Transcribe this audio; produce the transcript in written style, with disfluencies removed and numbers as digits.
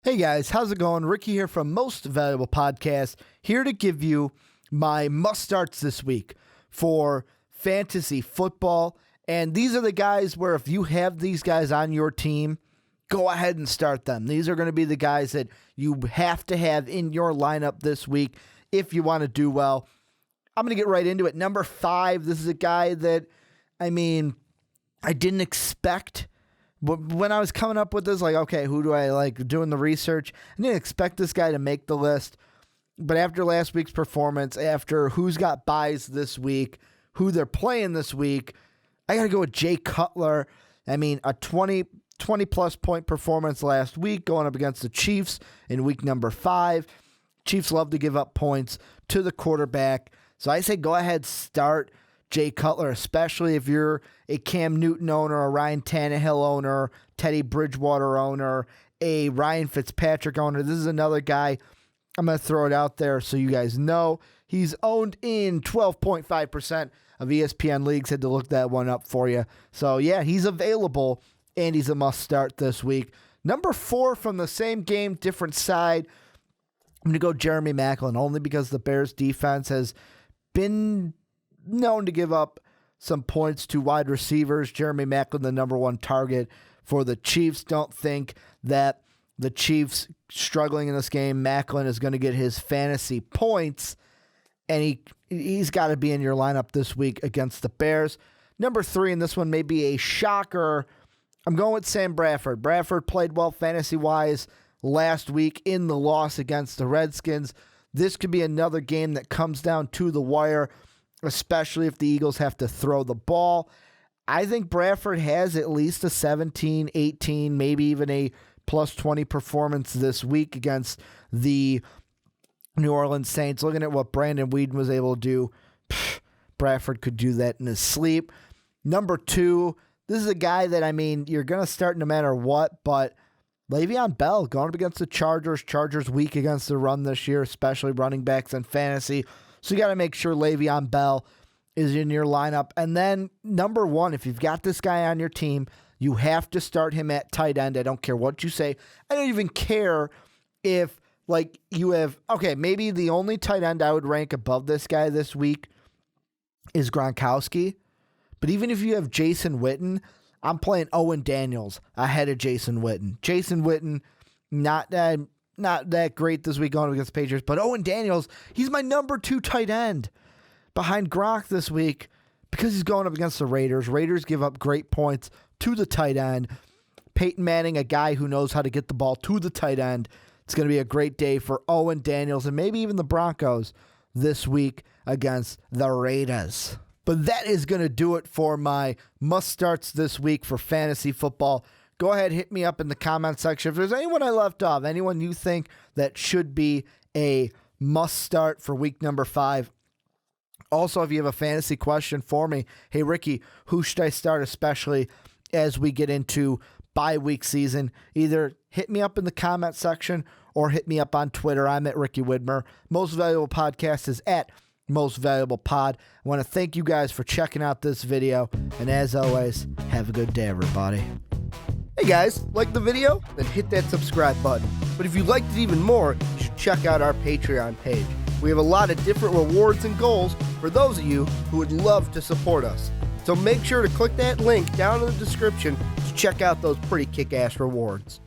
Hey guys, how's it going? Ricky here from Most Valuable Podcast, here to give you my must-starts this week for fantasy football. And these are the guys where if you have these guys on your team, go ahead and start them. These are going to be the guys that you have to have in your lineup this week if you want to do well. I'm going to get right into it. Number 5, this is a guy that, I didn't expect. But when I was coming up with this, okay, who do I like doing the research? I didn't expect this guy to make the list. But after last week's performance, after who's got buys this week, who they're playing this week, I got to go with Jay Cutler. A 20-plus point performance last week going up against the Chiefs in week number 5. Chiefs love to give up points to the quarterback. So I say go ahead, start Jay Cutler, especially if you're a Cam Newton owner, a Ryan Tannehill owner, Teddy Bridgewater owner, a Ryan Fitzpatrick owner. This is another guy. I'm going to throw it out there so you guys know. He's owned in 12.5% of ESPN leagues. Had to look that one up for you. So, yeah, he's available, and he's a must-start this week. Number 4 from the same game, different side. I'm going to go Jeremy Maclin, only because the Bears' defense has been known to give up some points to wide receivers. Jeremy Maclin, the number 1 target for the Chiefs. Don't think that the Chiefs struggling in this game, Maclin is going to get his fantasy points, and he's got to be in your lineup this week against the Bears. Number 3, and this one may be a shocker, I'm going with Sam Bradford. Bradford played well fantasy-wise last week in the loss against the Redskins. This could be another game that comes down to the wire, especially if the Eagles have to throw the ball. I think Bradford has at least a 17, 18, maybe even a plus 20 performance this week against the New Orleans Saints. Looking at what Brandon Widmer was able to do, Bradford could do that in his sleep. Number 2, this is a guy that, you're going to start no matter what, but LeVeon Bell going up against the Chargers. Chargers weak against the run this year, especially running backs and fantasy. So you got to make sure Le'Veon Bell is in your lineup. And then number 1, if you've got this guy on your team, you have to start him at tight end. I don't care what you say. I don't even care if you have, maybe the only tight end I would rank above this guy this week is Gronkowski. But even if you have Jason Witten, I'm playing Owen Daniels ahead of Jason Witten. Jason Witten, not that great this week going against the Patriots, but Owen Daniels, he's my number 2 tight end behind Gronk this week because he's going up against the Raiders. Raiders give up great points to the tight end. Peyton Manning, a guy who knows how to get the ball to the tight end. It's going to be a great day for Owen Daniels and maybe even the Broncos this week against the Raiders. But that is going to do it for my must-starts this week for fantasy football. Go ahead, hit me up in the comment section. If there's anyone I left off, anyone you think that should be a must-start for week number 5. Also, if you have a fantasy question for me, hey, Ricky, who should I start, especially as we get into bye-week season? Either hit me up in the comment section or hit me up on Twitter. I'm at Ricky Widmer. Most Valuable Podcast is at Most Valuable Pod. I want to thank you guys for checking out this video. And as always, have a good day, everybody. Hey guys, like the video? Then hit that subscribe button. But if you liked it even more, you should check out our Patreon page. We have a lot of different rewards and goals for those of you who would love to support us. So make sure to click that link down in the description to check out those pretty kick-ass rewards.